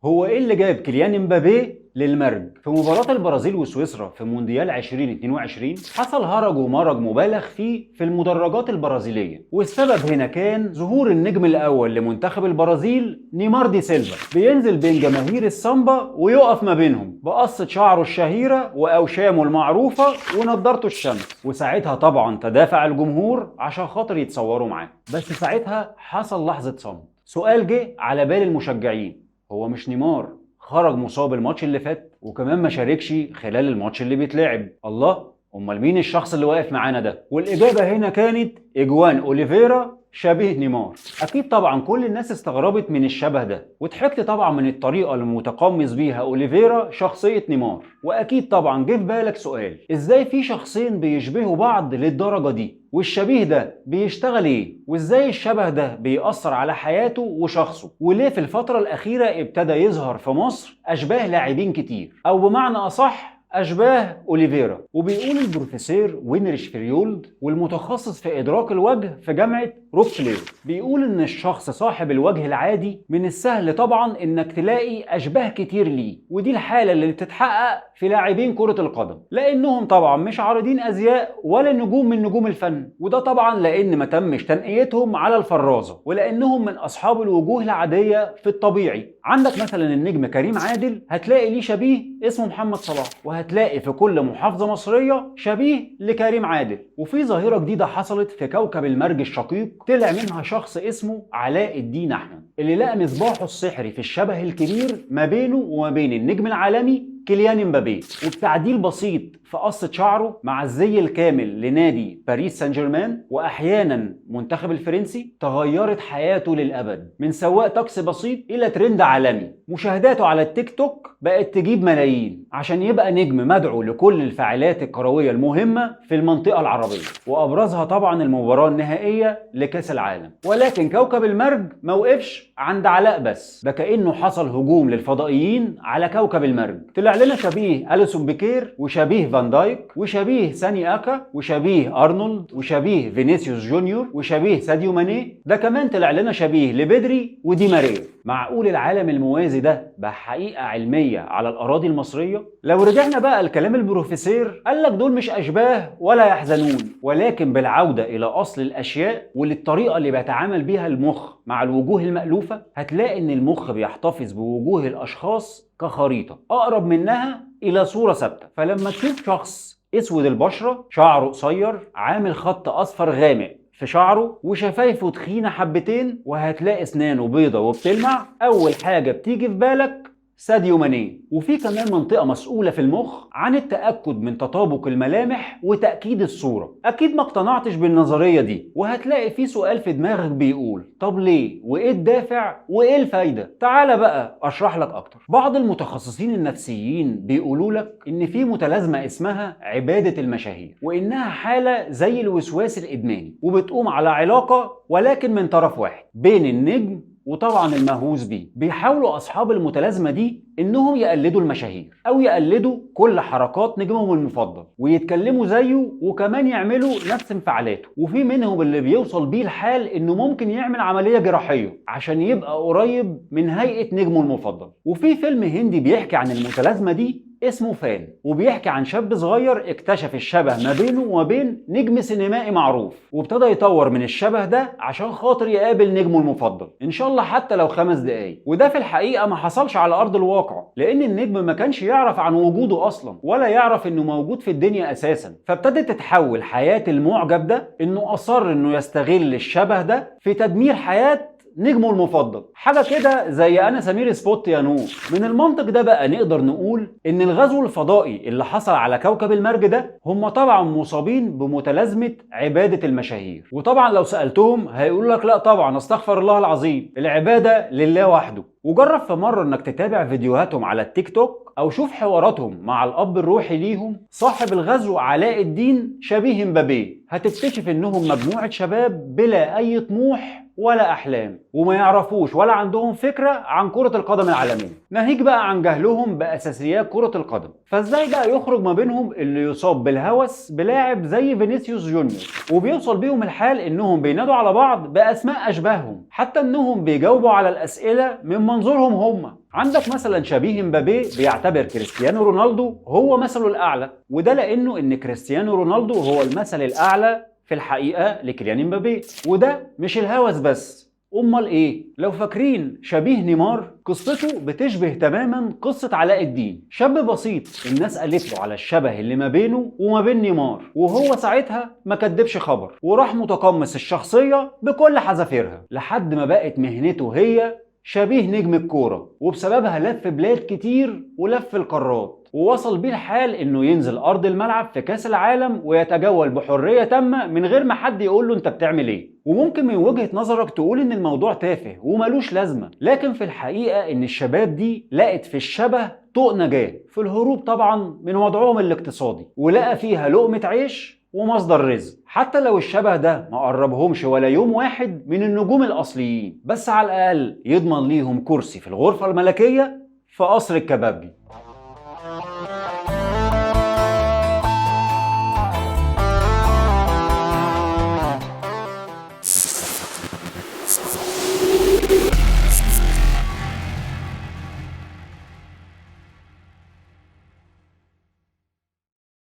هو ايه اللي جاب كيليان امبابي للمرج؟ في مباراة البرازيل وسويسرا في مونديال 2022 حصل هرج ومرج مبالغ فيه في المدرجات البرازيلية، والسبب هنا كان ظهور النجم الأول لمنتخب البرازيل نيمار دي سيلفا بينزل بين جماهير السامبا ويقف ما بينهم بقصة شعره الشهيرة وأوشامه المعروفة ونضارته الشمس، وساعتها طبعا تدافع الجمهور عشان خاطر يتصوروا معاه. بس ساعتها حصل لحظة صمت. سؤال جه على بال المشجعين، هو مش نيمار خرج مصاب الماتش اللي فات وكمان ما شاركش خلال الماتش اللي بيتلعب؟ الله، امال مين الشخص اللي واقف معانا ده؟ والاجابه هنا كانت اجوان اوليفيرا شبيه نيمار. اكيد طبعا كل الناس استغربت من الشبه ده، وضحكت طبعا من الطريقه اللي متقمص بيها اوليفيرا شخصيه نيمار. واكيد طبعا جه في بالك سؤال، ازاي في شخصين بيشبهوا بعض للدرجه دي؟ والشبيه ده بيشتغل ايه؟ وازاي الشبه ده بيأثر على حياته وشخصه؟ وليه في الفتره الاخيره ابتدى يظهر في مصر اشباه لاعبين كتير، او بمعنى اصح أشباه أوليفيرا؟ وبيقول البروفيسور وينريش فريولد والمتخصص في إدراك الوجه في جامعة روكفلير، بيقول إن الشخص صاحب الوجه العادي من السهل طبعا إنك تلاقي أشباه كتير ليه، ودي الحالة اللي بتتحقق في لاعبين كرة القدم، لأنهم طبعا مش عارضين أزياء ولا نجوم من نجوم الفن، وده طبعا لأن ما تمش تنقيتهم على الفرازة، ولأنهم من أصحاب الوجوه العادية في الطبيعي. عندك مثلا النجم كريم عادل هتلاقي ليه شبيه اسمه محمد صلاح، وهتلاقي في كل محافظة مصرية شبيه لكريم عادل. وفي ظاهرة جديدة حصلت في كوكب المرج الشقيق طلع منها شخص اسمه علاء الدين أحمد، اللي لقى مصباحه السحري في الشبه الكبير ما بينه وما بين النجم العالمي كيليان امبابي. وبتعديل بسيط في قصة شعره مع الزي الكامل لنادي باريس سان جيرمان واحيانا منتخب الفرنسي، تغيرت حياته للابد من سواق تاكسي بسيط الى ترند عالمي. مشاهداته على التيك توك بقت تجيب ملايين عشان يبقى نجم مدعو لكل الفعاليات الكروية المهمة في المنطقة العربية، وابرزها طبعا المباراة النهائية لكأس العالم. ولكن كوكب المرج ما وقفش عند علاء بس، ده كأنه حصل هجوم للفضائيين على كوكب المرج. طلع لنا شبيه أليسون بيكير، وشبيه فان دايك، وشبيه ساني اكا، وشبيه ارنولد، وشبيه فينيسيوس جونيور، وشبيه ساديو ماني. ده كمان طلع لنا شبيه لبدري ودي ماريا. معقول العالم الموازي ده بقى حقيقة علمية على الأراضي المصرية؟ لو رجعنا بقى لكلام البروفيسور، قال لك دول مش أشباه ولا يحزنون، ولكن بالعودة إلى أصل الأشياء وللطريقة اللي بيتعامل بيها المخ مع الوجوه المألوفة، هتلاقي إن المخ بيحتفظ بوجوه الأشخاص كخريطة أقرب منها إلى صورة ثابتة. فلما تشوف شخص اسود البشرة، شعره قصير، عامل خط اصفر غامق في شعره، وشفايفه تخينة حبتين، وهتلاقي اسنانه بيضة وبتلمع، اول حاجة بتيجي في بالك ساديو ماني. وفي كمان منطقة مسؤولة في المخ عن التأكد من تطابق الملامح وتأكيد الصورة. أكيد ما اقتنعتش بالنظرية دي، وهتلاقي في سؤال في دماغك بيقول طب ليه؟ وإيه الدافع؟ وإيه الفايدة؟ تعال بقى أشرح لك أكتر. بعض المتخصصين النفسيين بيقولوا لك إن في متلازمة اسمها عبادة المشاهير، وإنها حالة زي الوسواس الإدماني، وبتقوم على علاقة ولكن من طرف واحد بين النجم وطبعا المهووس بيه. بيحاولوا اصحاب المتلازمه دي انهم يقلدوا المشاهير او يقلدوا كل حركات نجمهم المفضل ويتكلموا زيه وكمان يعملوا نفس انفعالاته. وفي منهم اللي بيوصل بيه الحال انه ممكن يعمل عمليه جراحيه عشان يبقى قريب من هيئه نجمه المفضل. وفي فيلم هندي بيحكي عن المتلازمه دي اسمه فان، وبيحكي عن شاب صغير اكتشف الشبه ما بينه وما بين نجم سينمائي معروف، وابتدى يطور من الشبه ده عشان خاطر يقابل نجمه المفضل ان شاء الله حتى لو 5 دقايق. وده في الحقيقة ما حصلش على ارض الواقع، لان النجم ما كانش يعرف عن وجوده اصلا ولا يعرف انه موجود في الدنيا اساسا. فابتدت تتحول حياة المعجب ده انه اصر انه يستغل الشبه ده في تدمير حياة نجمه المفضل. حاجة كده زي أنا سمير سبوت يا نور. من المنطق ده بقى نقدر نقول إن الغزو الفضائي اللي حصل على كوكب المرج ده هم طبعا مصابين بمتلازمة عبادة المشاهير. وطبعا لو سألتهم هيقول لك لا طبعا استغفر الله العظيم، العبادة لله وحده. وجرب في مرة انك تتابع فيديوهاتهم على التيك توك او شوف حواراتهم مع الاب الروحي ليهم صاحب الغزو علاء الدين شبيه امبابي، هتكتشف انهم مجموعة شباب بلا اي طموح ولا احلام، وما يعرفوش ولا عندهم فكرة عن كرة القدم العالمية، ناهيك بقى عن جهلهم باساسيات كرة القدم. فازاي بقى يخرج ما بينهم اللي يصاب بالهوس بلاعب زي فينيسيوس جونيور، وبيوصل بيهم الحال انهم بينادوا على بعض باسماء اشباههم، حتى انهم بيجاوبوا على الاسئلة من منظورهم هم. عندك مثلا شبيه مبابي بيعتبر كريستيانو رونالدو هو مثله الأعلى، وده لأنه إن كريستيانو رونالدو هو المثل الأعلى في الحقيقة لكيليان مبابي. وده مش الهوس بس، امال ايه؟ لو فاكرين شبيه نيمار، قصته بتشبه تماما قصة علاء الدين، شاب بسيط الناس قالت له على الشبه اللي ما بينه وما بين نيمار، وهو ساعتها ما كدبش خبر وراح متقمص الشخصية بكل حذافيرها لحد ما بقت مهنته هي شبيه نجم الكورة، وبسببها لف بلاد كتير ولف القارات، ووصل بيه الحال انه ينزل ارض الملعب في كاس العالم ويتجول بحرية تامة من غير ما حد يقول له انت بتعمل ايه. وممكن من وجهة نظرك تقول ان الموضوع تافه وملوش لازمة، لكن في الحقيقة ان الشباب دي لقت في الشبه طوق نجاة في الهروب طبعا من وضعهم الاقتصادي، ولقى فيها لقمة عيش ومصدر رزق، حتى لو الشبه ده ما قربهمش ولا يوم واحد من النجوم الأصليين، بس على الأقل يضمن ليهم كرسي في الغرفة الملكية في قصر الكبابجي.